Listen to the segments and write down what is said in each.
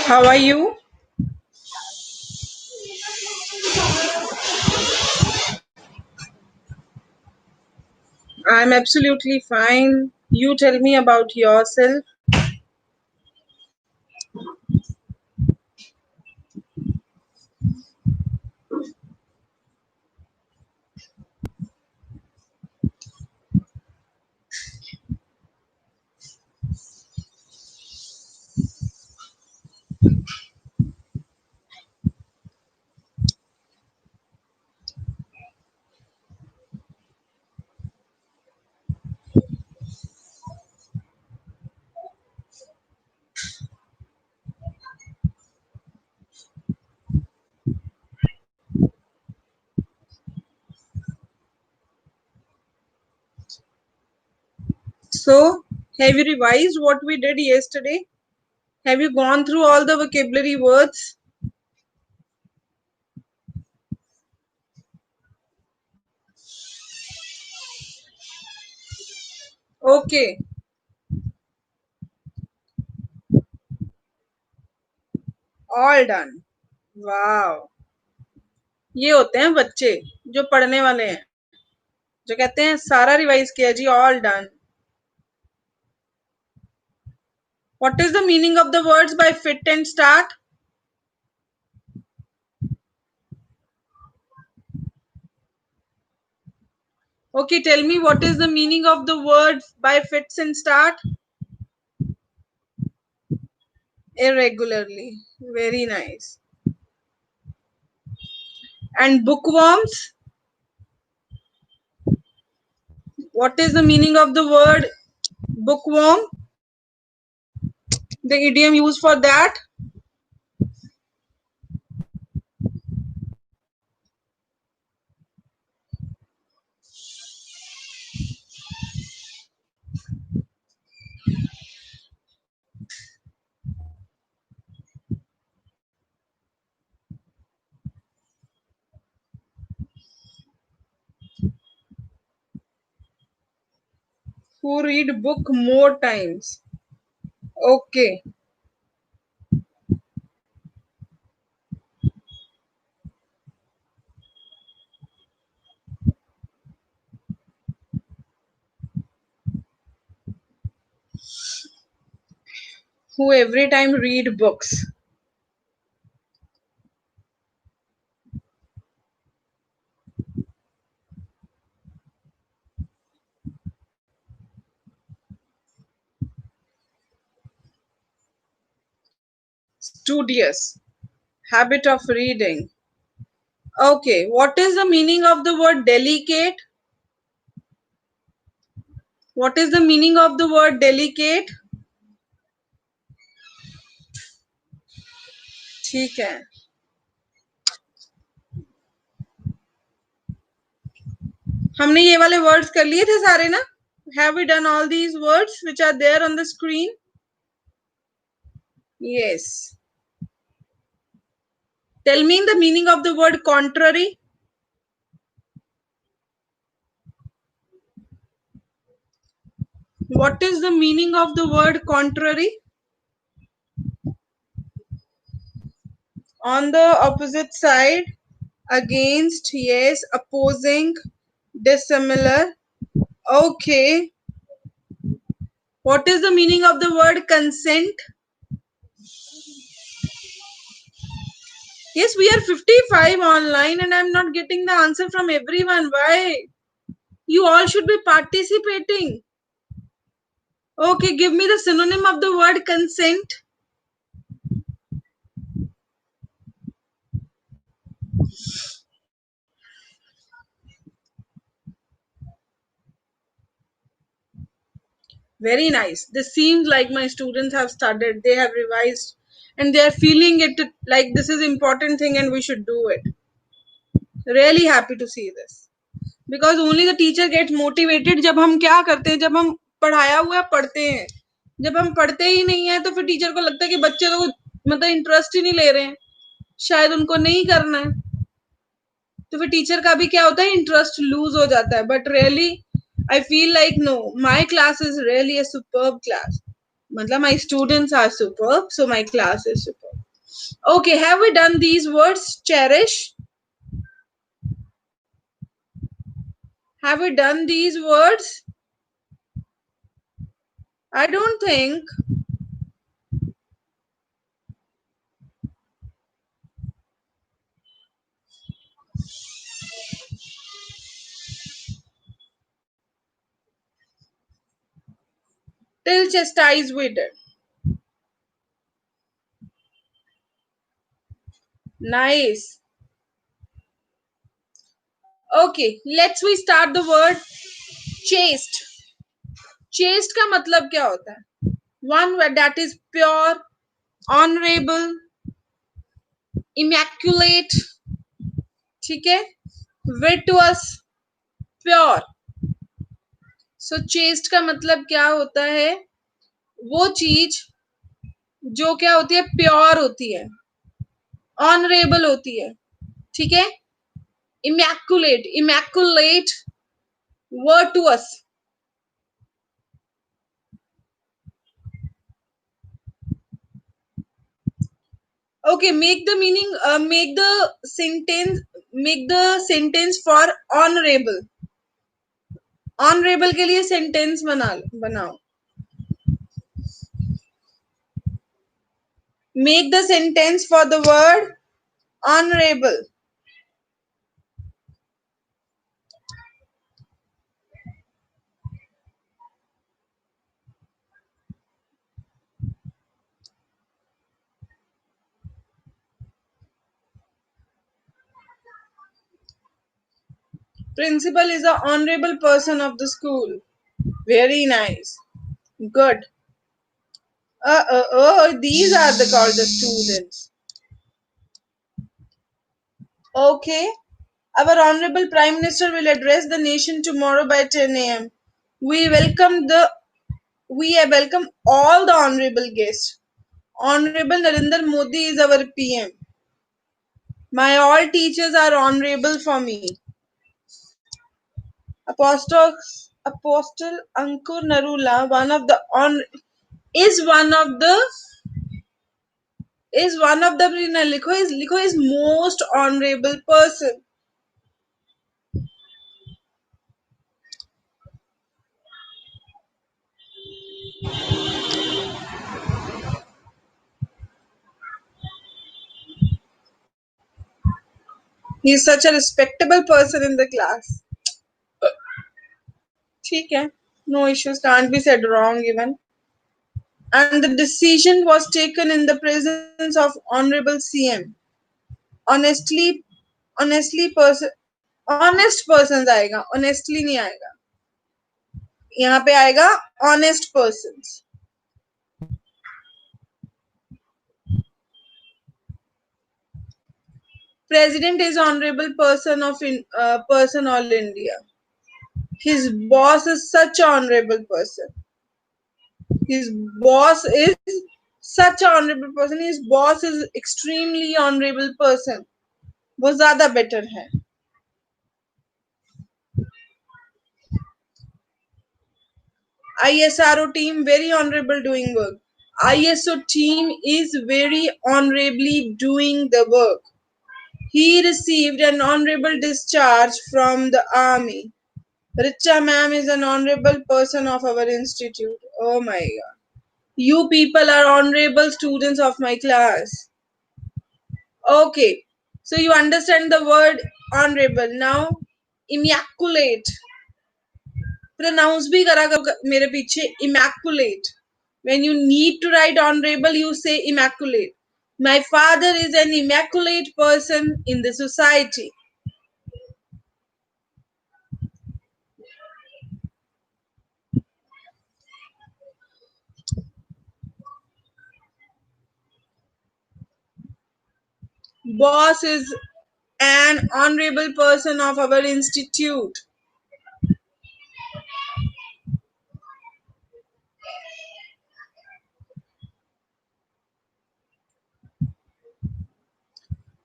How are you? I'm absolutely fine. You tell me about yourself. So, have you revised what we did yesterday? Have you gone through all the vocabulary words? Okay, all done. Wow. ये होते हैं बच्चे जो पढ़ने वाले हैं, जो कहते हैं सारा रिवाइज किया जी, all done. What is the meaning of the words by fit and start? Okay, tell me what is the meaning of the word by fits and start? Irregularly. Very nice. And bookworms? What is the meaning of the word bookworm? The idiom used for that? Who read book more times? Okay. Who every time read books? Studious. Habit of reading. Okay. What is the meaning of the word delicate? What is the meaning of the word delicate? ठीक है. हमने ये वाले words कर लिए थे सारे ना? Have we done all these words which are there on the screen? Yes. Tell me the meaning of the word contrary. What is the meaning of the word contrary? On the opposite side, against, yes, opposing, dissimilar. Okay. What is the meaning of the word consent? Yes, we are 55 online and I'm not getting the answer from everyone. Why? You all should be participating. Okay, give me the synonym of the word consent. Very nice. This seems like my students have studied, they have revised, and they are feeling it like this is important thing and we should do it. Really happy to see this. Because only the teacher gets motivated जब हम क्या करते हैं, जब हम पढ़ाया हुआ पढ़ते हैं. जब हम पढ़ते ही नहीं है तो फिर टीचर को लगता है कि बच्चे तो मतलब इंटरेस्ट ही नहीं ले रहे हैं, शायद उनको नहीं करना है, तो फिर टीचर का भी क्या होता है, इंटरेस्ट लूज हो जाता है. But really I feel like no, my class is really a superb class. matlab my students are superb, so my class is superb. Okay, have we done these words? Cherish. Have we done these words? I don't think. Till chastise we did. Nice. Okay, let's we start the word chaste. Chaste का मतलब क्या होता है? One word that is pure, honorable, immaculate, ठीक है? Virtuous, pure. So chaste का मतलब क्या होता है? वो चीज जो क्या होती है? प्योर होती है, ऑनरेबल होती है, ठीक है? Immaculate, immaculate, virtuous. Okay, make the sentence for honorable. Honourable के लिए सेंटेंस बनाओ. Make the sentence for the word honorable. Principal is an honorable person of the school. Very nice. Good. These are called the students. Okay. Our Honorable Prime Minister will address the nation tomorrow by 10 a.m. We welcome all the honorable guests. Honorable Narendra Modi is our PM. My all teachers are honorable for me. Apostle Ankur Narula, is one of the लिखो is most honorable person. He is such a respectable person in the class. ठीक है, no issues, can't be said wrong even. And the decision was taken in the presence of honorable CM. Honestly, honest persons आएगा, honestly नहीं आएगा. यहाँ पे आएगा honest persons. President is honorable person all India. His boss is such an honorable person. His boss is such an honorable person. His boss is extremely honorable person. वो ज्यादा better है. ISRO team very honorable doing work. ISO team is very honorably doing the work. He received an honorable discharge from the army. Richa ma'am is an honorable person of our institute. Oh my god. You people are honorable students of my class. Okay. So you understand the word honorable. Now, immaculate. Pronounce भी करा करो मेरे पीछे immaculate. When you need to write honorable, you say immaculate. My father is an immaculate person in the society. Boss is an honorable person of our institute.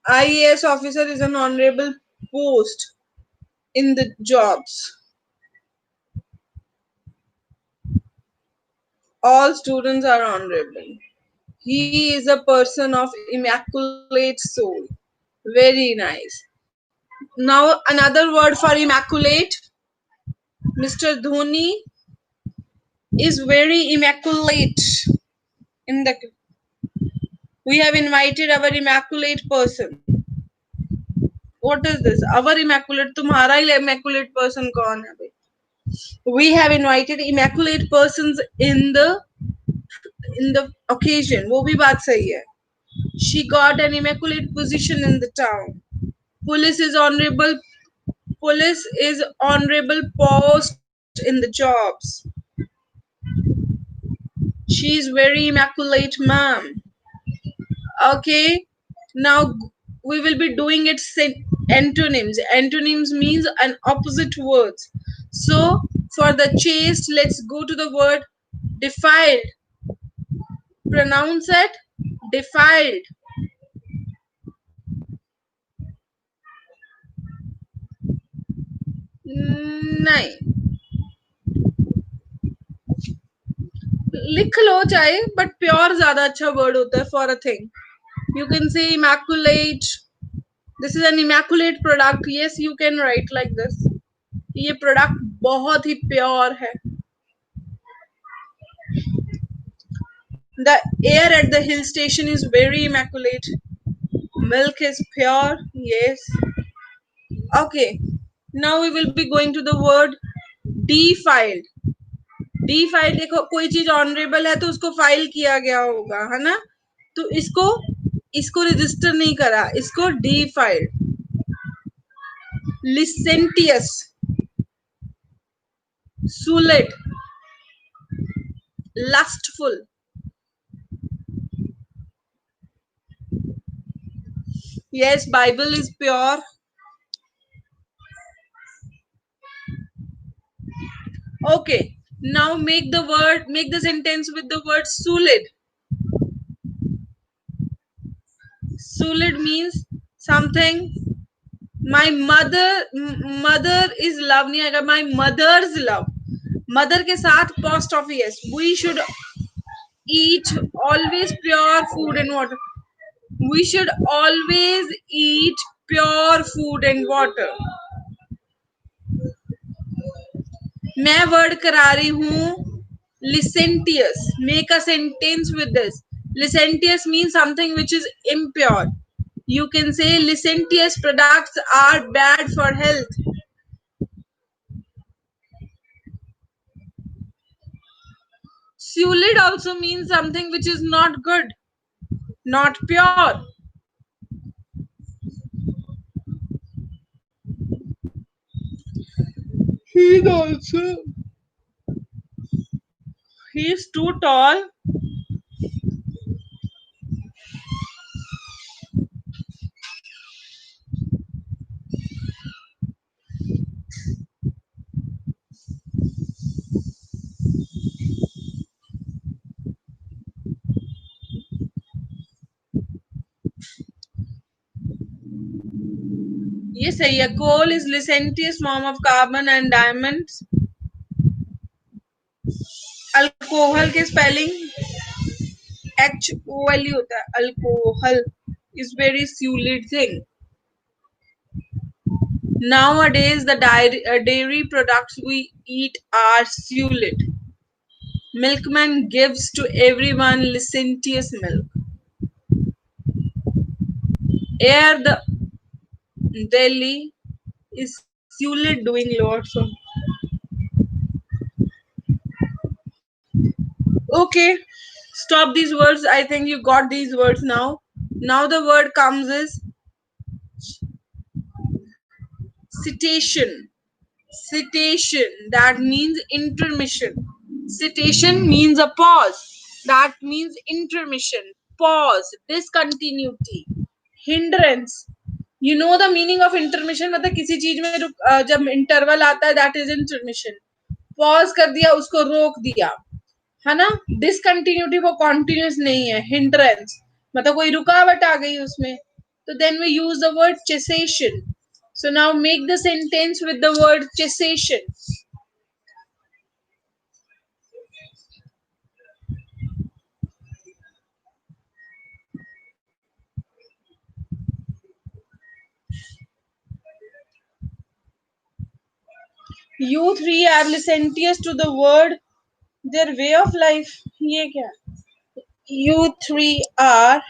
IAS officer is an honorable post in the jobs. All students are honorable. He is a person of immaculate soul. Very nice. Now another word for immaculate. Mr. Dhoni is very immaculate in the. We have invited our immaculate person. What is this? Our immaculate, तुम्हारा immaculate person कौन है भाई? We have invited immaculate persons in the occasion. वो भी बात सही है. She got an immaculate position in the town. Police is honorable. Police is honorable post in the jobs. She is very immaculate, ma'am. Okay, now we will be doing it antonyms. Antonyms means an opposite words. So for the chaste, let's go to the word defiled. Pronounce it defiled. नहीं लिख लो चाहे but pure ज्यादा अच्छा word होता है for a thing. You can say immaculate. This is an immaculate product. Yes, you can write like this. ये product बहुत ही pure है. The air at the hill station is very immaculate. Milk is pure. Yes. Okay. Now we will be going to the word defiled. Defiled देखो कोई चीज honourable है तो उसको file किया गया होगा है ना, तो इसको रजिस्टर नहीं करा, इसको defiled. Licentious, sullied, lustful. Yes, Bible is pure. Okay, now make the sentence with the word sullied. Sullied means something. My mother is love नहीं आएगा, my mother's love. Mother के साथ post of yes. We should eat always pure food and water. We should always eat pure food and water. मैं word करा रही हूँ licentious. Make a sentence with this. Licentious means something which is impure. You can say licentious products are bad for health. Sullied also means something which is not good, not pure. He's also, he's too tall. ये सही है. Coal is licentious form of carbon and diamonds. Alcohol के spelling HOL होता है. Alcohol is very sullied thing. Nowadays the dairy products we eat are sullied. Milkman gives to everyone licentious milk. Air the Delhi is sullied doing lots of. Okay, stop these words. I think you got these words now. Now the word comes is citation. Citation, that means intermission. Citation means a pause. That means intermission, pause, discontinuity, hindrance. You know the meaning of intermission? मतलब किसी चीज में जब interval आता है that is intermission. Pause कर दिया, उसको रोक दिया, है ना. डिसकंटिन्यूटी वो कॉन्टिन्यूस नहीं है. हिंड्रेंस मतलब कोई रुकावट आ गई उसमें, तो then we use the word cessation. So now make the sentence with the word cessation. You three are licentious to the word, their way of life. ये क्या? You three are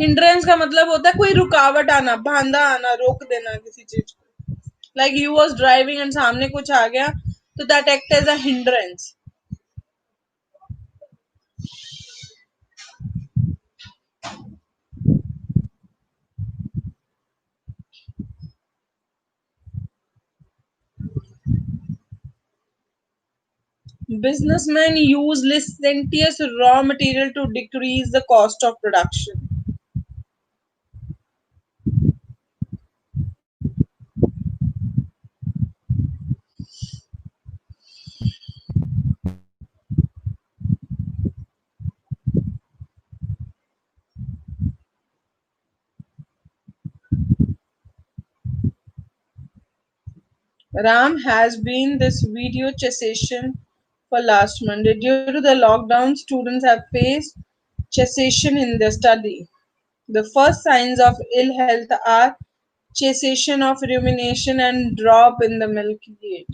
हिंड्रेंस का मतलब होता है कोई रुकावट आना, बांधा आना, रोक देना किसी चीज को. Like you was driving and सामने कुछ आ गया तो that act as a hindrance. Businessmen use licentious raw material to decrease the cost of production. Ram has been this video cessation for last Monday. Due to the lockdown, students have faced cessation in their study. The first signs of ill health are cessation of rumination and drop in the milk yield.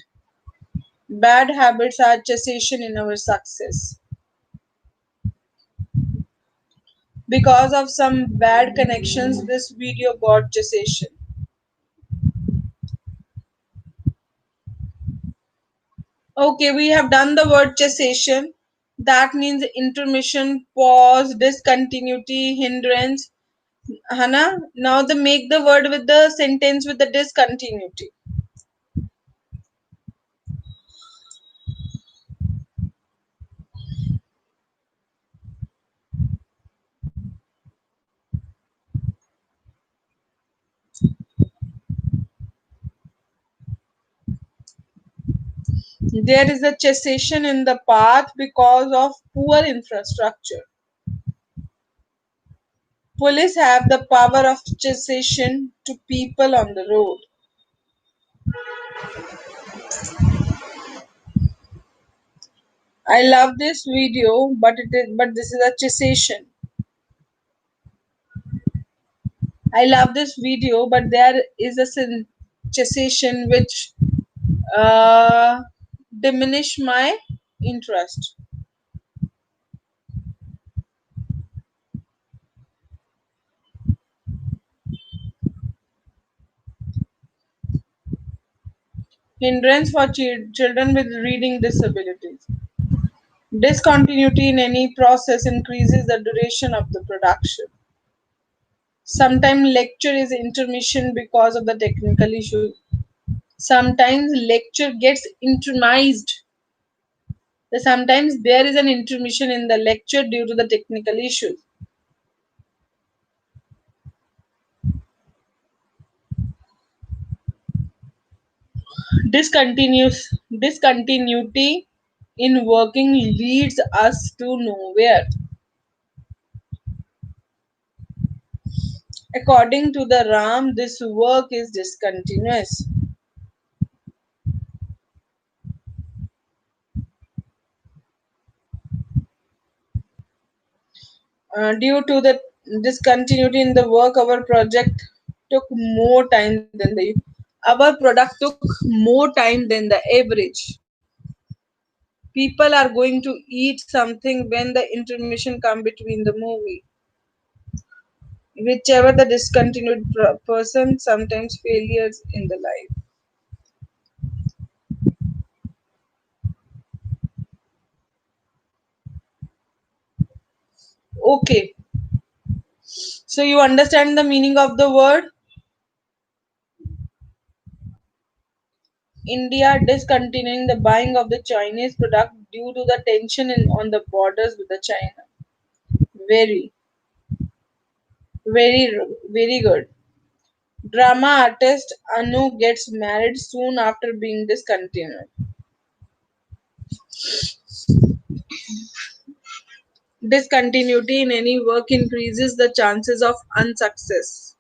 Bad habits are cessation in our success. Because of some bad connections, this video got cessation. Okay, we have done the word cessation. That means intermission, pause, discontinuity, hindrance. Hana, now the make the word with the sentence with the discontinuity. There is a cessation in the path because of poor infrastructure. Police have the power of cessation to people on the road. I love this video, but this is a cessation. I love this video, but there is a cessation which uh, diminish my interest. Hindrance for children with reading disabilities. Discontinuity in any process increases the duration of the production. Sometimes lecture is intermission because of the technical issue. Sometimes lecture gets intermised. Sometimes there is an intermission in the lecture due to the technical issues. Discontinuity in working leads us to nowhere. According to the Ram, this work is discontinuous. Due to the discontinuity in the work, our project took more time than the our product took more time than the average. People are going to eat something when the intermission come between the movie. Whichever the discontinued person, sometimes failures in the life. Okay, so you understand the meaning of the word. India discontinuing the buying of the Chinese product due to the tension on the borders with the China. Very, very good. Drama artist Anu gets married soon after being discontinued. Discontinuity in any work increases the chances of unsuccess.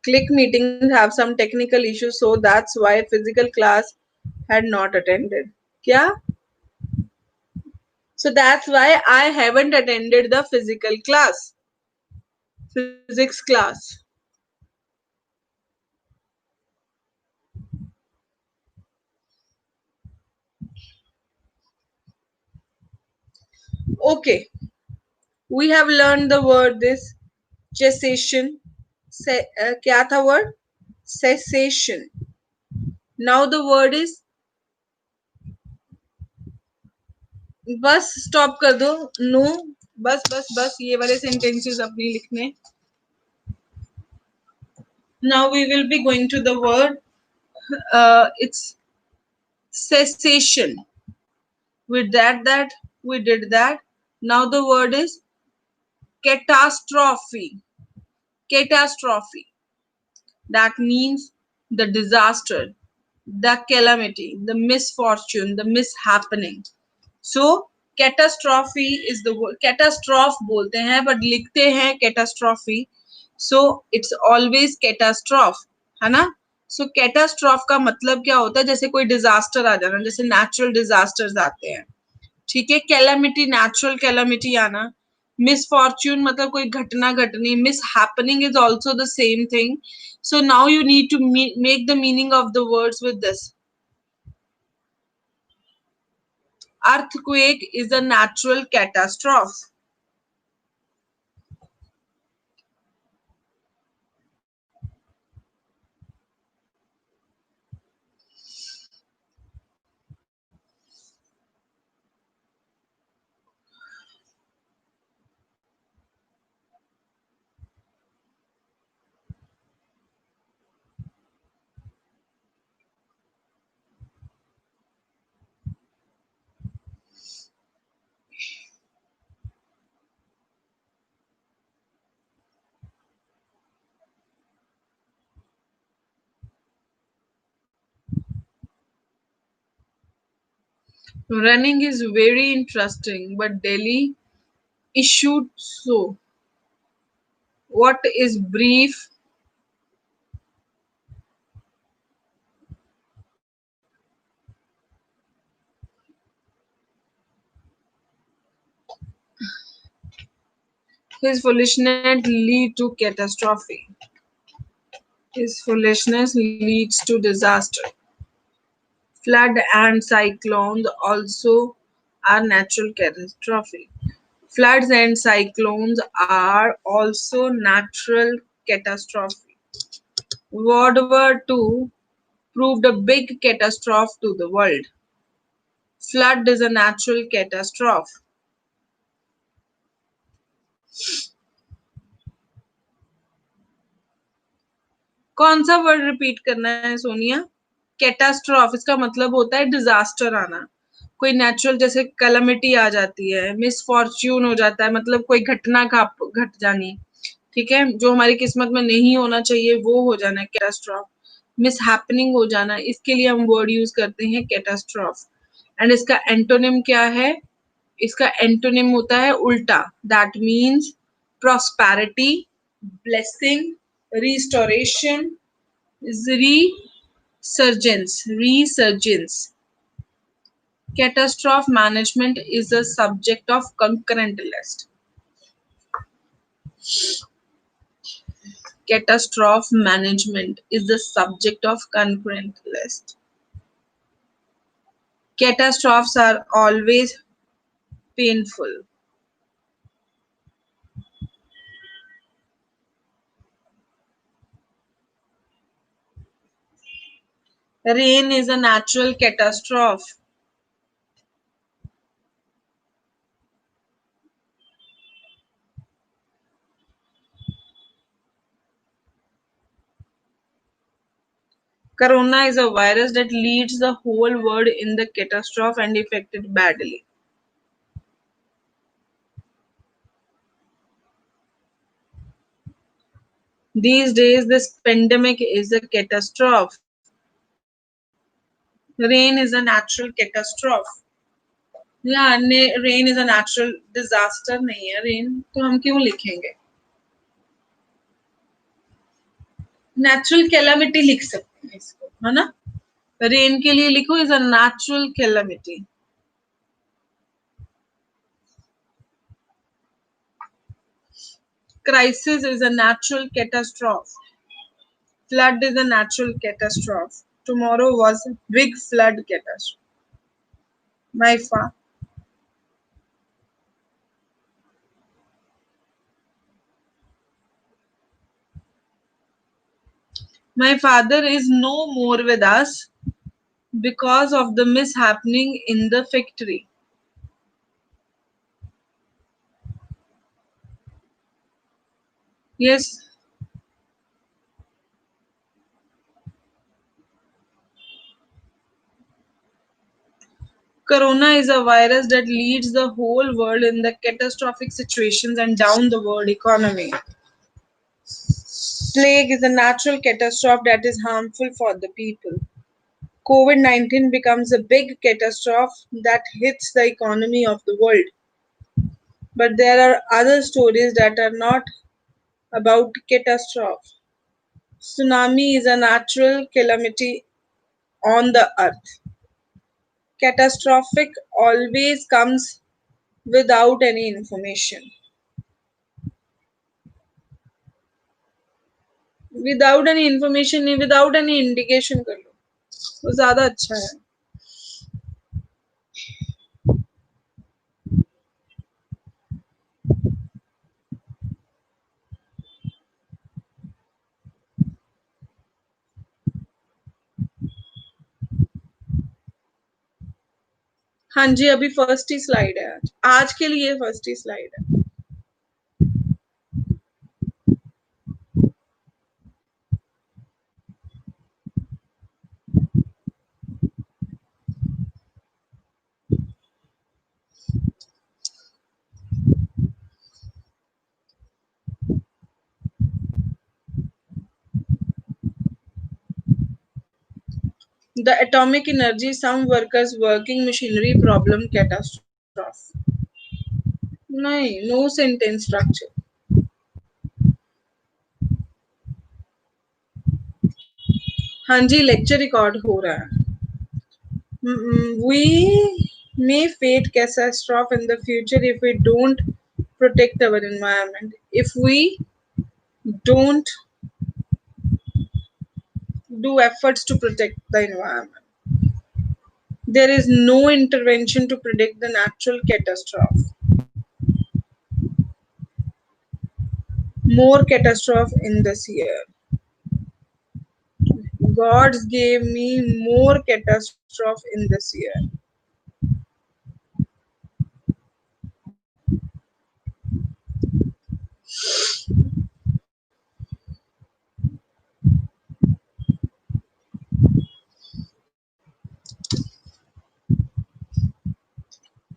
Click meetings have some technical issues, so that's why physical class had not attended. Yeah? So that's why I haven't attended the physical class, physics class. Okay, we have learned the word this cessation. क्या था word? Cessation. Now the word is bus stop कर दो no बस बस बस ये वाले sentences अपने लिखने now we will be going to the word it's cessation we did that now the word is catastrophe catastrophe that means the disaster the calamity the misfortune the mishappening so catastrophe is the word catastrophe बोलते हैं but लिखते हैं catastrophe so it's always catastrophe है ना so catastrophe का मतलब क्या होता है जैसे कोई डिजास्टर आ जाना जैसे नेचुरल डिजास्टर्स आते हैं ठीक है कैलामिटी नेचुरल कैलामिटी आना मिसफॉर्च्यून मतलब कोई घटना घटनी mishappening is also the same thing so now you need to make the meaning of the words with this earthquake is a natural catastrophe running is very interesting but Delhi issued so what is brief his foolishness lead to catastrophe his foolishness leads to disaster flood and cyclones also are natural catastrophe floods and cyclones are also natural catastrophe world war ii proved a big catastrophe to the world flood is a natural catastrophe कौन सा word repeat करना है Sonia catastrophe इसका मतलब होता है disaster आना कोई नेचुरल जैसे कैलामिटी आ जाती है मिसफॉर्च्यून हो जाता है मतलब कोई घटना घट जानी ठीक है जो हमारी किस्मत में नहीं होना चाहिए वो हो जाना है कैटास्ट्रॉफ मिस हैपनिंग हो जाना इसके लिए हम वर्ड यूज करते हैं कैटास्ट्रॉफ एंड इसका एंटोनिम क्या है इसका एंटोनिम होता है उल्टा that means prosperity blessing restoration is resurgence catastrophe management is a subject of concurrent list catastrophe management is the subject of concurrent list catastrophes are always painful rain is a natural catastrophe corona is a virus that leads the whole world in the catastrophe and affected badly these days this pandemic is a catastrophe rain is a natural catastrophe या rain is a natural disaster नहीं है rain तो हम क्यों लिखेंगे natural calamity लिख सकते हैं इसको, है ना। रेन के लिए लिखो is a natural calamity. Crisis is a natural catastrophe. Flood is a natural catastrophe. Tomorrow was a big flood catastrophe. My fa- my father is no more with us because of the mishappening in the factory. Yes, Corona is a virus that leads the whole world in the catastrophic situations and down the world economy. Plague is a natural catastrophe that is harmful for the people. COVID-19 becomes a big catastrophe that hits the economy of the world. But there are other stories that are not about catastrophe. Tsunami is a natural calamity on the earth. Catastrophic always comes without any information. Without any information नहीं, without any indication कर लो, वो ज्यादा अच्छा है. हाँ जी, अभी first ही slide है. आज आज के लिए फर्स्ट ही स्लाइड है. The atomic energy, some workers working machinery problem catastrophe. नहीं, नो सेंटेंस स्ट्रक्चर. हाँ जी, लेक्चर रिकॉर्ड हो रहा है. We may face catastrophe in the future if we don't protect our environment. If we don't do efforts to protect the environment, there is no intervention to predict the natural catastrophe. More catastrophe in this year. Gods gave me more catastrophe in this year.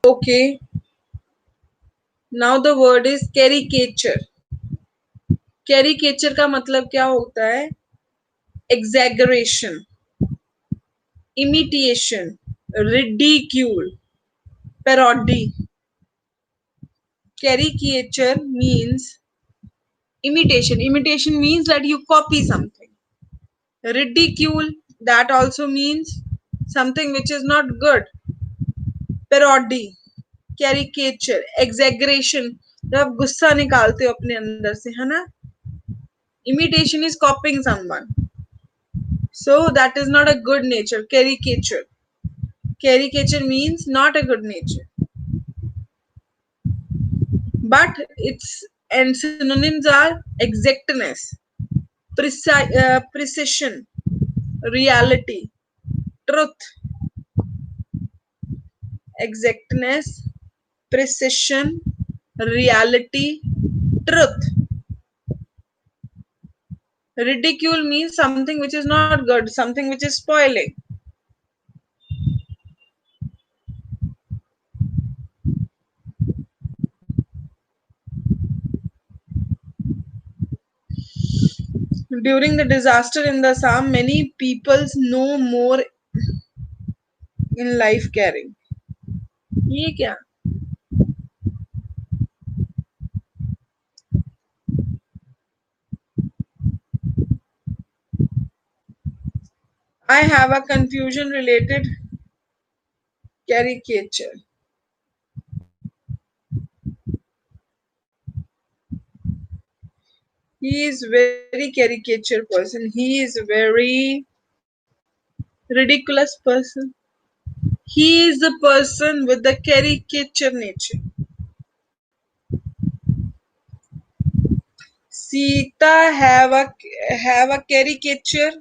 Okay, now the word is caricature. Caricature का मतलब क्या होता है? Exaggeration, imitation, ridicule, parody. Caricature means imitation. Imitation means that you copy something. Ridicule, that also means something which is not good. Parody, caricature, exaggeration, जब आप गुस्सा निकालते हो अपने अंदर से, है ना. Imitation is copying someone, so that is not a good nature. Caricature, caricature means not a good nature, but its and synonyms are exactness, precision, reality, truth. Exactness, precision, reality, truth. Ridicule means something which is not good, something which is spoiling. During the disaster in the Assam, many peoples no more in life caring. ये क्या? I have a confusion related caricature. He is very caricature person. He is very ridiculous person. He is the person with the caricature nature. Sita have a caricature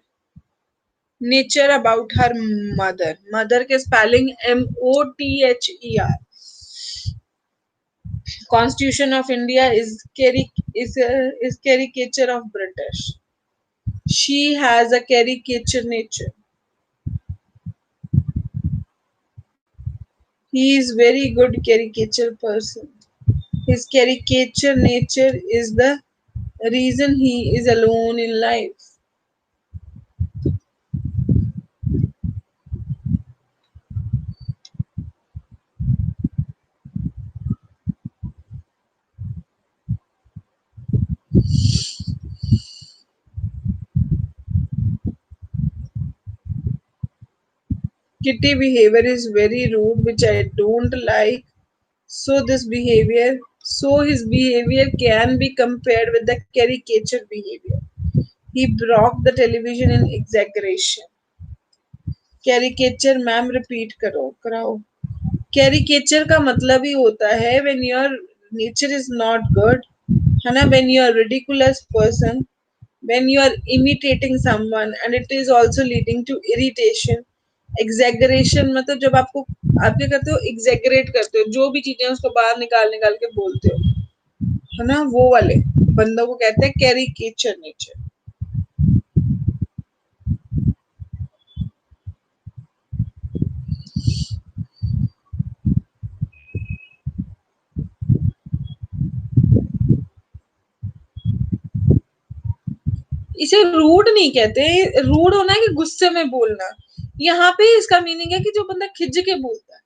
nature about her mother. Mother के spelling Mother. Constitution of India is caricature of British. She has a caricature nature. He is very good caricature person. His caricature nature is the reason he is alone in life. Kitty behavior is very rude, which I don't like. So his behavior can be compared with the caricature behavior. He broke the television in exaggeration. Caricature ma'am repeat करो कराओ. Caricature का मतलब ही होता है when your nature is not good, है ना, when you are ridiculous person, when you are imitating someone and it is also leading to irritation. Exaggeration मतलब जब आप क्या करते हो, एग्जैगरेट करते हो, जो भी चीजें उसको बाहर निकाल निकाल के बोलते हो, है ना, वो वाले बंदों को कहते हैं कैरिकेचर नेचर. इसे रूड नहीं कहते. रूड होना है कि गुस्से में बोलना. यहाँ पे इसका मीनिंग है कि जो बंदा खिज के बोलता है.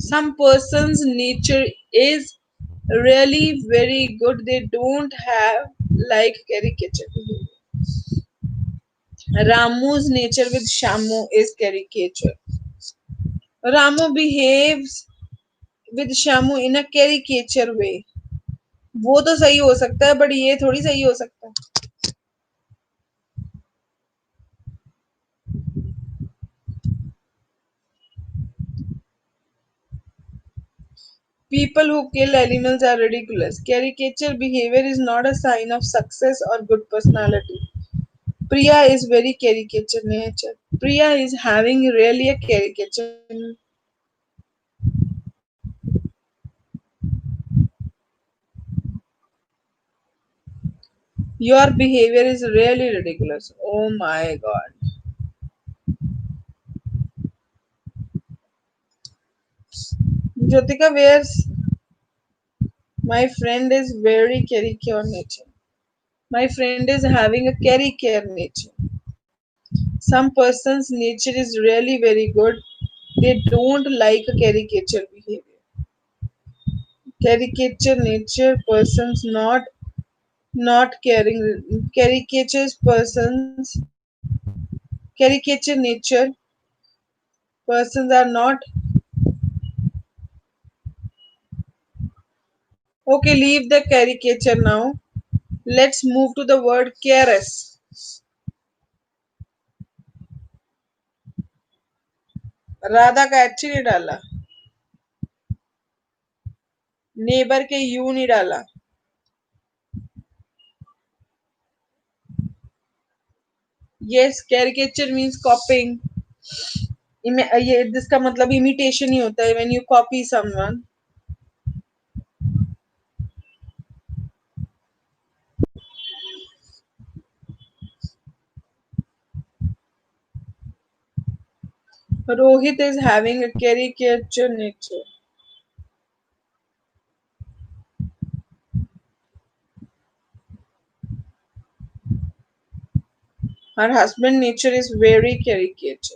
Some person's nature is really very good. They don't have like caricature behavior. Ramu's nature with Shamu is caricature. Ramu behaves with Shamu in a caricature way. वो तो सही हो सकता है बट ये थोड़ी सही हो सकता है. People who kill animals are ridiculous. Caricature behavior is not a sign of success or good personality. Priya is very caricature nature. Priya is having really a caricature. Your behavior is really ridiculous. Oh my god. Jyotika wears my friend is very caricature nature. My friend is having a caricature nature. Some person's nature is really very good. They don't like a caricature behavior. Caricature nature persons not caring caricatures persons caricature nature persons are not okay. Leave the caricature now. Let's move to the word caress. Radha का H नहीं डाला, neighbour के you नहीं डाला. Yes, caricature means कॉपिंग. ये जिसका मतलब imitation ही होता है when you copy someone. Rohit is having a caricature nature. Her husband nature is very caricature.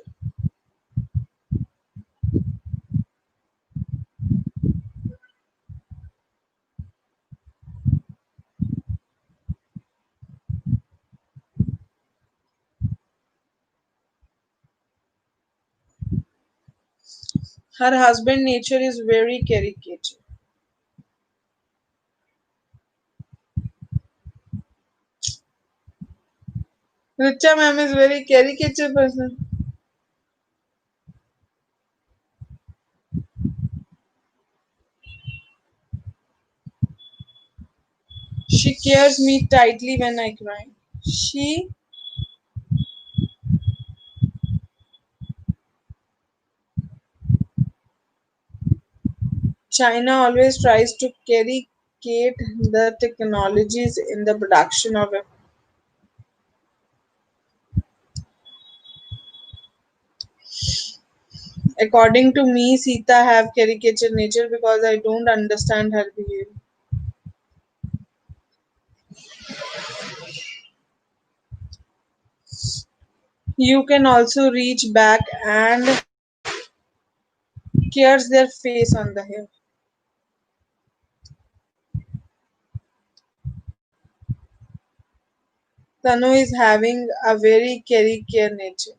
Her husband nature is very caricature. Richa ma'am is very caricature person. She cares me tightly when I cry. She China always tries to caricate the technologies in the production of it. According to me, Sita have caricature nature because I don't understand her behavior. You can also reach back and cures their face on the hair. Tanu is having a very caricature nature.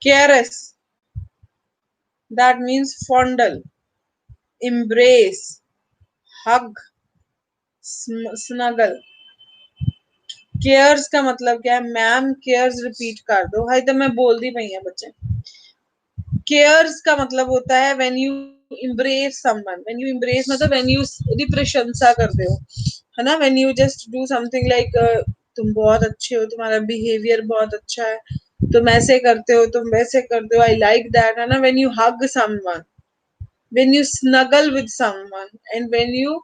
Caress, that means fondle, embrace, hug, snuggle. Cares का मतलब क्या है ma'am cares repeat कर दो भाई तो मैं बोल दी पई है बच्चे केयर्स का मतलब होता है when you embrace someone when you embrace मतलब व्हेन यू उसकी प्रशंसा करते हो है ना when you just do something like तुम बहुत अच्छे हो तुम्हारा बिहेवियर बहुत अच्छा है तुम ऐसे करते हो तुम वैसे करते हो आई लाइक दैट है ना when you hug someone when you snuggle with someone and when you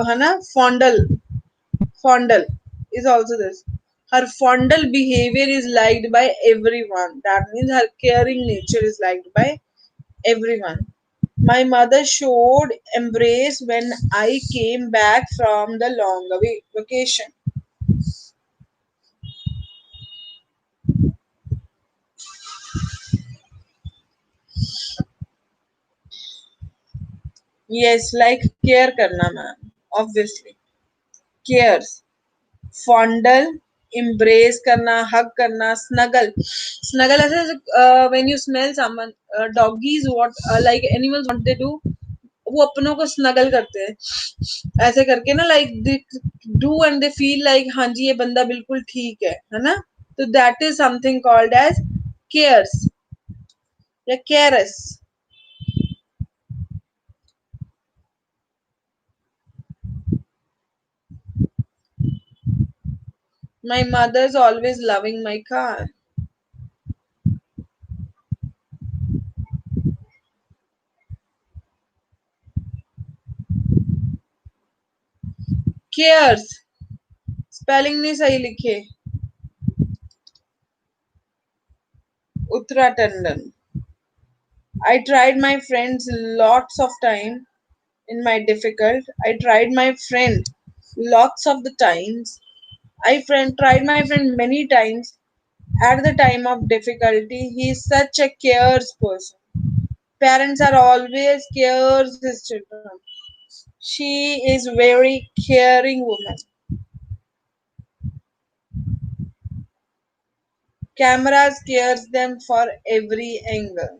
है ना फॉन्डल fondle is also this. Her fondle behavior is liked by everyone. That means her caring nature is liked by everyone. My mother showed embrace when I came back from the long vacation. Yes, like care karna man. Obviously. Cares. Fondle, embrace करना, hug करना, snuggle. Snuggle ऐसे when you smell someone, doggies what like animals what they do, वो अपनों को snuggle करते हैं ऐसे करके ना like they do and they feel like हाँ जी ये बंदा बिल्कुल ठीक है ना तो that is something called as cares या caress. My mother's always loving my car. Cares spelling नहीं सही लिखे. Uttara Tandon. I tried my friends lots of time in my difficult. I tried my friend lots of the times. Tried my friend many times at the time of difficulty. He is such a cares person. Parents are always cares his children. She is very caring woman. Cameras cares them for every angle.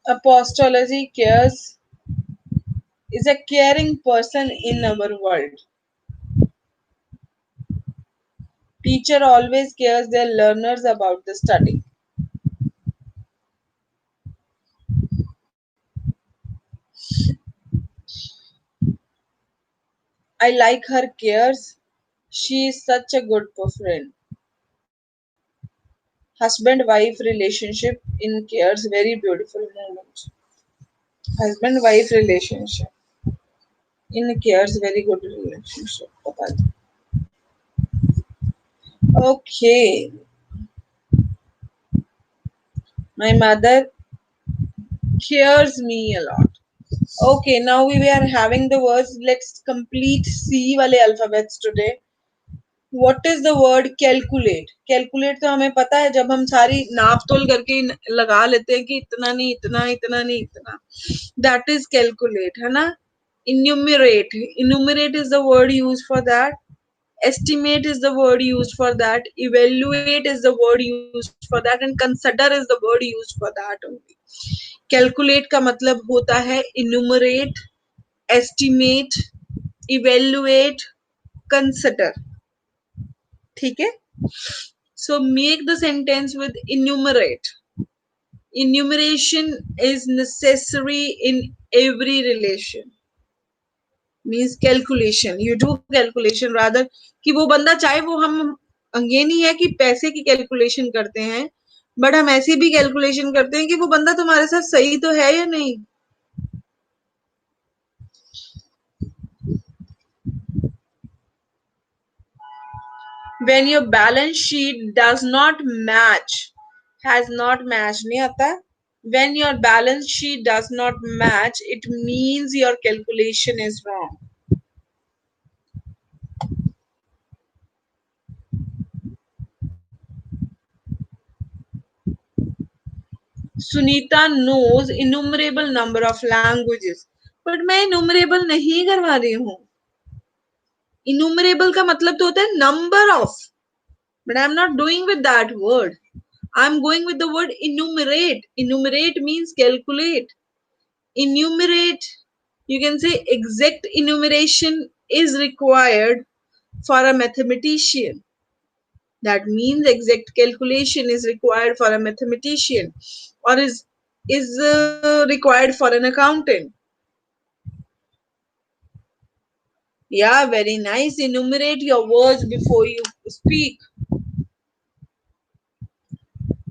Apostology cares is a caring person in our world. Teacher always cares their learners about the study. I like her cares. She is such a good friend. Husband wife relationship in cares, very beautiful moment. Husband wife relationship in cares, very good relationship. Okay, my mother cares me a lot. Okay, now we are having the words. Let's complete C वाले alphabets today. What is the word calculate? Calculate तो हमें पता है, जब हम सारी नाप तोल करके लगा लेते हैं कि इतना नहीं इतना इतना नहीं इतना. That is calculate, है ना? Enumerate. Enumerate is the word used for that. Estimate is the word used for that. Evaluate is the word used for that. And consider is the word used for that only. Calculate का मतलब होता है enumerate, estimate, evaluate, consider. ठीक है? So make the sentence with enumerate. Enumeration is necessary in every relation. Means calculation. You do calculation rather कि वो बंदा चाहे वो हम, ये नहीं है कि पैसे की कैलकुलेशन करते हैं, बट हम ऐसी भी कैलकुलेशन करते हैं कि वो बंदा तुम्हारे साथ सही तो है या नहीं. When your balance sheet does not match, has not matched नहीं आता. When your balance sheet does not match, it means your calculation is wrong. Sunita knows innumerable number of languages, but मैं innumerable नहीं करवा रही हूँ. Innumerable का मतलब तो होता है number of, but I'm not doing with that word. I'm going with the word enumerate. Enumerate means calculate. Enumerate, you can say exact enumeration is required for a mathematician. That means exact calculation is required for a mathematician, or is required for an accountant. Yeah, very nice. Enumerate your words before you speak.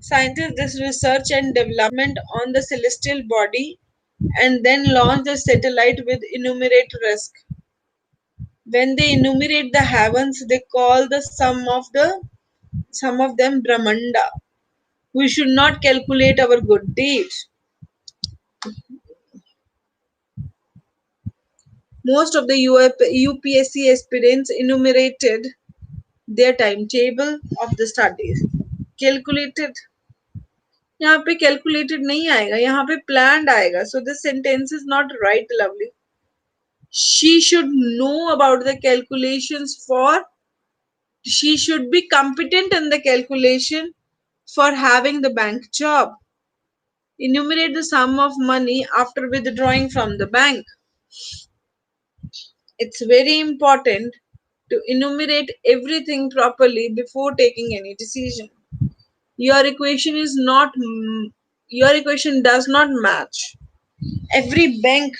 Scientists did research and development on the celestial body and then launched the satellite with enumerate risk. When they enumerate the heavens, they call the some of them Brahmanda. We should not calculate our good deeds. Most of the UPSC aspirants enumerated their timetable of the studies. Calculated, यहाँ पे calculated नहीं आएगा, यहाँ पे planned आएगा. So this sentence is not right, lovely. She should know about the calculations for, she should be competent in the calculation for having the bank job. Enumerate the sum of money after withdrawing from the bank. It's very important to enumerate everything properly before taking any decision. Your equation is not, your equation does not match. Every bank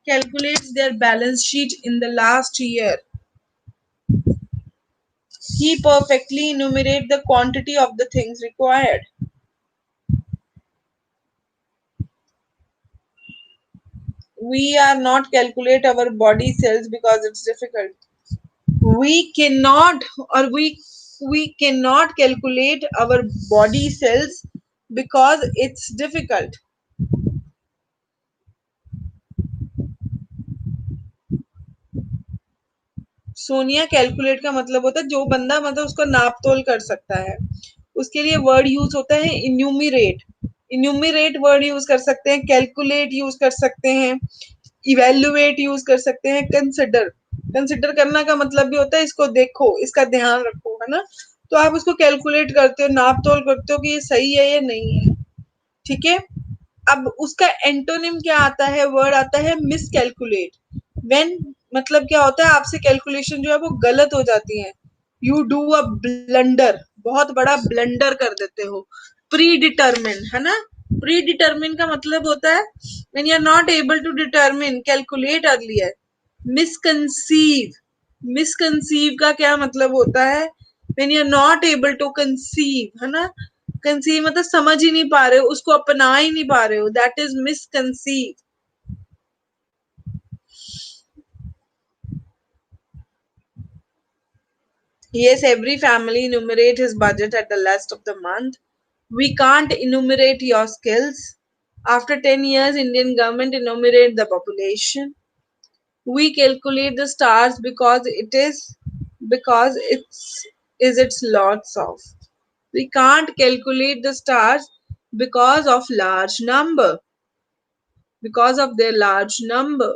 calculates their balance sheet in the last year. He perfectly enumerate the quantity of the things required. We are not calculate our body cells because it's difficult. We cannot, or we cannot calculate our body cells because it's difficult. Sonia calculate का मतलब होता है जो बंदा मतलब उसको नाप तोल कर सकता है, उसके लिए वर्ड यूज होता है इन्यूमिरेट. इन्यूमिरेट वर्ड यूज कर सकते हैं, कैलकुलेट यूज कर सकते हैं, इवेल्युएट यूज कर सकते हैं, कंसिडर. कंसिडर करना का मतलब भी होता है इसको देखो, इसका ध्यान रखो, है ना? तो आप उसको कैलकुलेट करते हो, नाप तोल करते हो कि ये सही है या नहीं है. ठीक है? अब उसका एंटोनिम क्या आता है? वर्ड आता है मिसकैलकुलेट. व्हेन मतलब क्या होता है, आपसे कैलकुलेशन जो है वो गलत हो जाती है. यू डू अ ब्लंडर, बहुत बड़ा ब्लंडर कर देते हो. प्री डिटर्मिन है ना. प्री डिटर्मिन का मतलब होता है when you are not able to determine, calculate earlier. Misconceive, misconceive का क्या मतलब होता है, when you are not able to conceive, है ना. कंसीव मतलब समझ ही नहीं पा रहे हो, उसको अपना ही नहीं पा रहे हो, that is misconceive. Yes, every family enumerate his budget at the last of the month. We can't enumerate your skills. After 10 years, Indian government enumerate the population. We calculate the stars because it's is its lots of. We can't calculate the stars because of large number, because of their large number.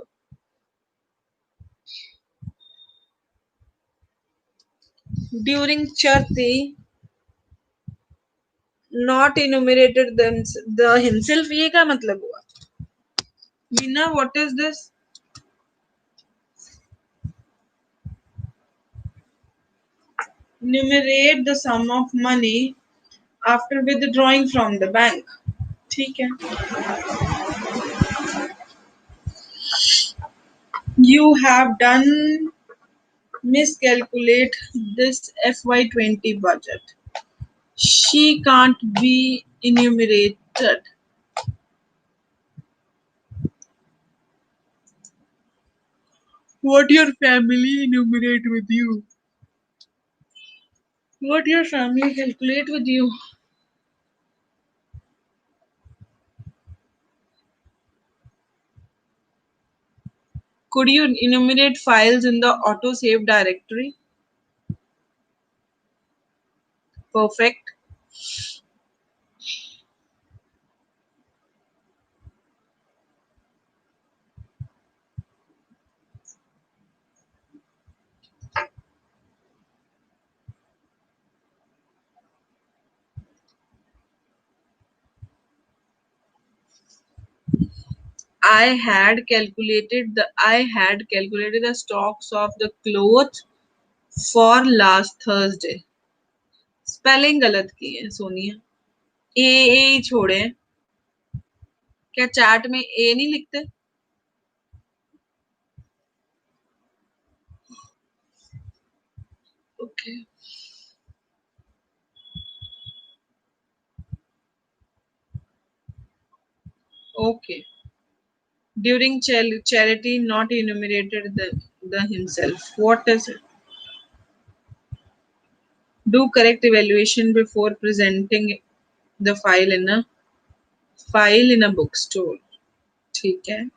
During Charti, not enumerated them the himself. ये क्या मतलब हुआ? Veena, what is this? Enumerate the sum of money after withdrawing from the bank. ठीक है. You have done miscalculate this FY20 budget. She can't be enumerated. What your family enumerate with you? What your family calculate with you? Could you enumerate files in the autosave directory? Perfect. I had calculated the stocks of the clothes for last Thursday. Spelling गलत की है सोनिया. ए छोड़े. क्या chat में ए नहीं लिखते? Okay. Okay. During charity, not enumerated the himself. What is it? Do correct evaluation before presenting the file in a bookstore. ठीक है.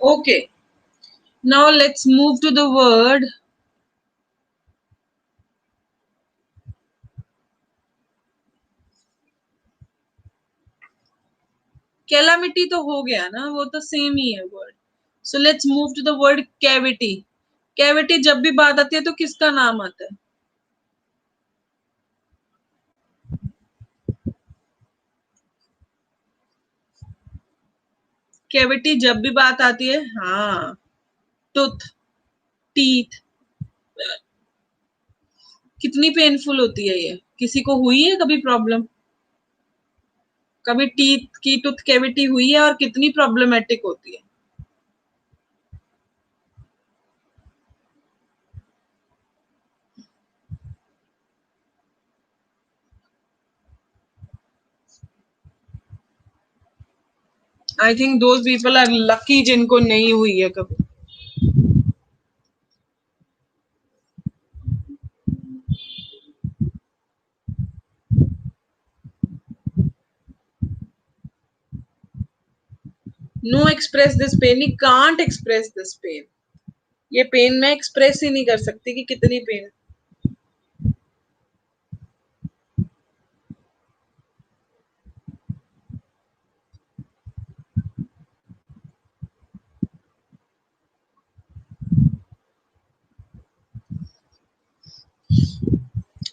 Okay. Now let's move to the word calamity. तो हो गया ना, वो तो सेम ही है word. So let's move to the word cavity. Cavity जब भी बात आती है तो किसका नाम आता है? कैविटी जब भी बात आती है, हाँ. Tooth, teeth. कितनी पेनफुल होती है ये? किसी को हुई है कभी प्रॉब्लम? कभी टीथ की टूथ कैविटी हुई है और कितनी प्रॉब्लमेटिक होती है? I think those people are lucky जिनको नहीं हुई है कभी. No express this pain. He can't express this pain. ये पेन मैं एक्सप्रेस ही नहीं कर सकती कि कितनी पेन.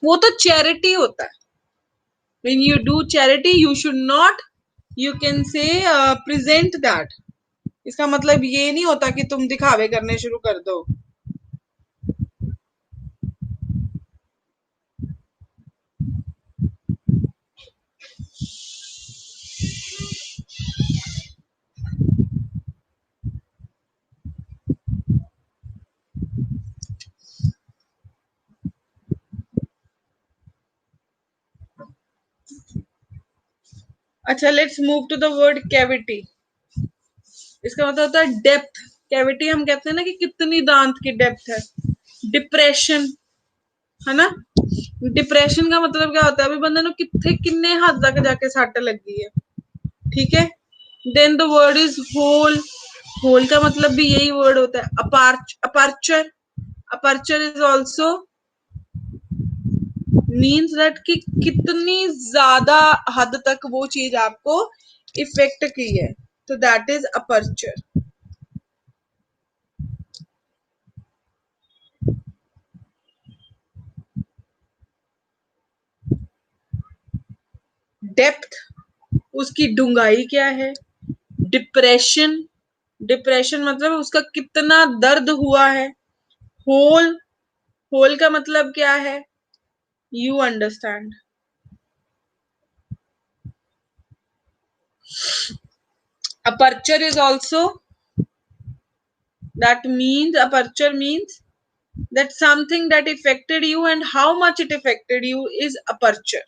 वो तो चैरिटी होता है. When you do charity, you should not you can say present that. इसका मतलब ये नहीं होता कि तुम दिखावे करने शुरू कर दो। अच्छा, let's move to the word cavity. इसका मतलब होता है डेप्थ। कैविटी हम कहते हैं ना कि कितनी दांत की डेप्थ है। डिप्रेशन, है ना। डिप्रेशन का मतलब क्या होता है, अभी बंदे कितने किन्ने हद तक जाके सट लगी है। ठीक है। Then the word is hole. Hole का मतलब भी यही वर्ड होता है, aperture. Aperture is also means that कि कितनी ज्यादा हद तक वो चीज आपको इफेक्ट की है, तो दैट इज अपर्चर। डेप्थ, उसकी डूंगाई क्या है। डिप्रेशन, डिप्रेशन मतलब उसका कितना दर्द हुआ है। होल, होल का मतलब क्या है, you understand. Aperture is also, that means aperture means that something that affected you and how much it affected you is aperture.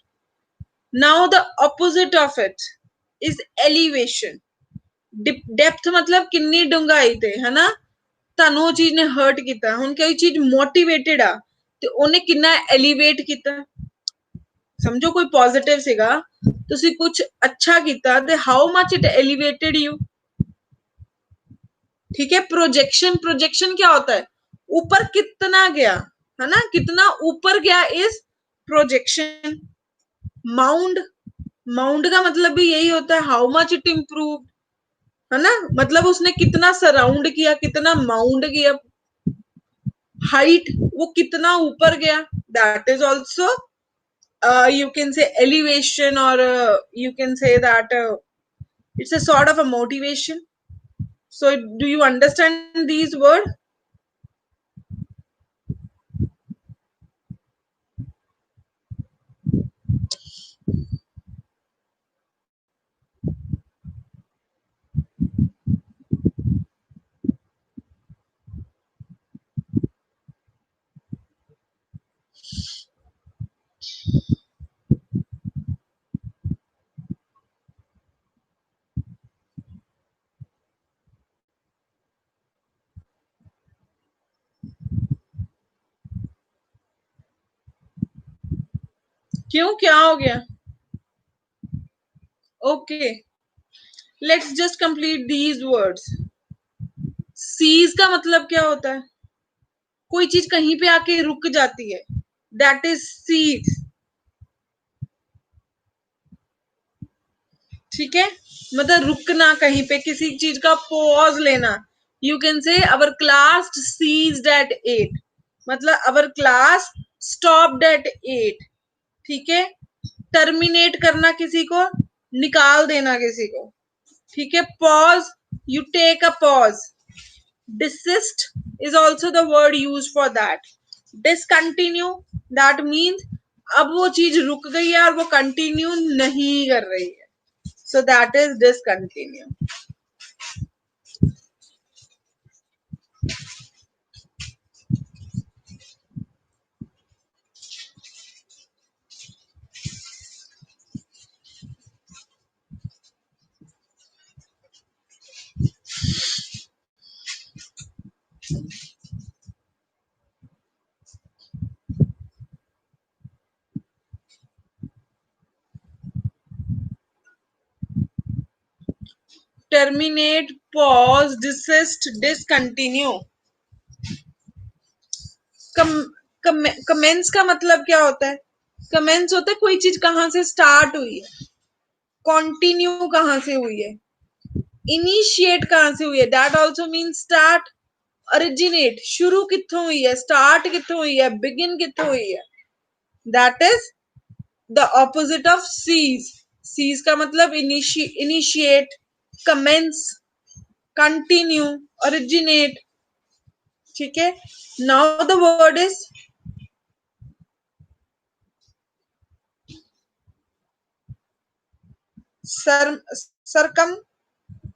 Now the opposite of it is elevation. Depth मतलब किन्नी डूंगाई ते, है ना। ਤੁਹਾਨੂੰ ਉਹ ਚੀਜ਼ ਨੇ ਹਰਟ ਕੀਤਾ, ਹੁਣ ਕੋਈ ਚੀਜ਼ ਮੋਟੀਵੇਟਡ ਆ ਤੇ ਉਹਨੇ ਕਿੰਨਾ ਐਲੀਵੇਟ ਕੀਤਾ। ਸਮਝੋ ਕੋਈ ਪੋਜ਼ਿਟਿਵ ਸੀਗਾ, ਤੁਸੀਂ ਕੁਝ ਅੱਛਾ ਕੀਤਾ ਤੇ how much it elevated you. ठीक है। प्रोजेक्शन, प्रोजेक्शन क्या होता है, ऊपर कितना गया, है ना, कितना ऊपर गया इज प्रोजेक्शन। माउंड, माउंड का मतलब भी यही होता है, हाउ मच इट इम्प्रूव, है ना, मतलब उसने कितना सराउंड किया, कितना माउंड किया। हाइट, वो कितना ऊपर गया, that is also you can say elevation, or you can say that it's a sort of a motivation. So do you understand these words? क्यों, क्या हो गया। Okay, let's just complete these words. Cease का मतलब क्या होता है, कोई चीज कहीं पे आके रुक जाती है, दैट इज सीज। ठीक है, मतलब रुकना कहीं पे, किसी चीज का पॉज लेना। You can say our class seized eight 8, मतलब अवर क्लास स्टॉप्ड एट 8। ठीक है। टर्मिनेट करना किसी को, निकाल देना किसी को। ठीक है। Pause, you take a pause. Desist is also the word used for that. Discontinue, that means अब वो चीज रुक गई है और वो कंटिन्यू नहीं कर रही है, so that is discontinue. Terminate, pause, desist, discontinue. Commence का मतलब क्या होता है, कमेंस होता है कोई चीज कहां से स्टार्ट हुई है, कॉन्टिन्यू कहां से हुई है, इनिशिएट कहां से हुई है, that also mean start. Originate, शुरू कितों हुई है, स्टार्ट कितों हुई है, बिगिन कितों हुई है, that is the opposite of cease. Cease का मतलब इनिशिएट, कमेंस, कंटिन्यू, ओरिजिनेट। ठीक है, now the word is circum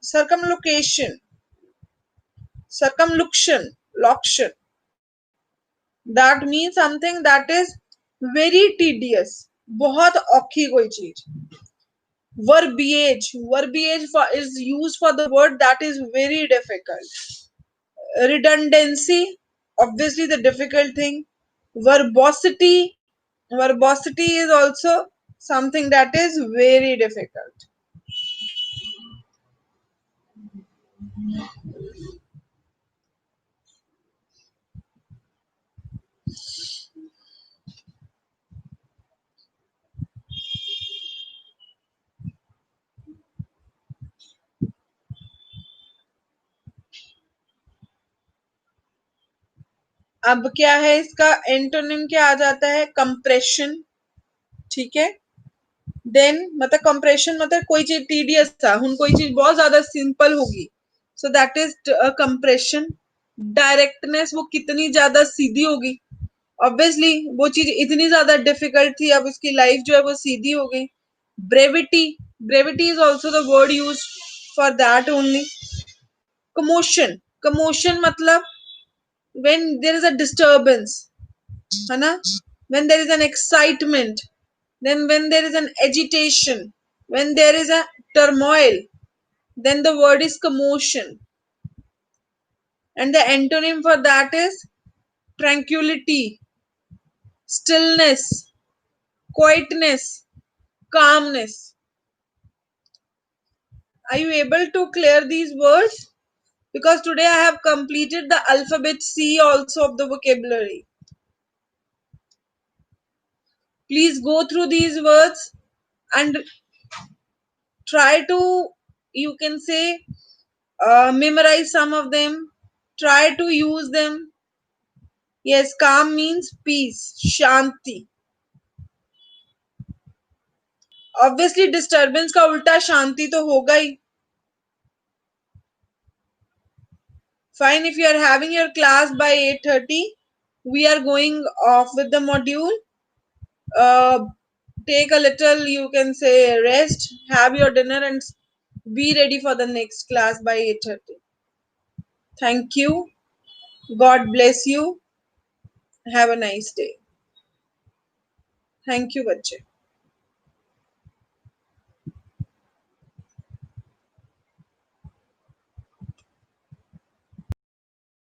circumlocution, circumlocution, locution. That means something that is very tedious, बहुत औखी कोई चीज। verbiage is used for the word that is very difficult। redundancy, obviously the difficult thing। verbosity, verbosity is also something that is very difficult। अब क्या है इसका antonym, क्या आ जाता है? कंप्रेशन। ठीक है, देन मतलब कंप्रेशन मतलब कोई चीज टीडियस था, हुन कोई चीज बहुत ज्यादा सिंपल होगी, so that is compression. Directness, वो कितनी ज्यादा सीधी होगी, ऑब्वियसली वो चीज इतनी ज्यादा डिफिकल्ट थी, अब उसकी लाइफ जो है वो सीधी हो गई। Brevity, brevity is also the word use for that only. Commotion, commotion मतलब when there is a disturbance, है ना, when there is an excitement, then when there is an agitation, when there is a turmoil, then the word is commotion, and the antonym for that is tranquility, stillness, quietness, calmness. Are you able to clear these words? Because today I have completed the alphabet C also of the vocabulary. Please go through these words and try to, you can say, memorize some of them, try to use them. Yes, calm means peace, shanti। Obviously disturbance का उल्टा शांति तो होगा ही। Fine, if you are having your class by 8:30, we are going off with the module. uh, take a little, you can say, rest, have your dinner, and be ready for the next class by 8:30। Thank you, God bless you, have a nice day। Thank you बच्चे।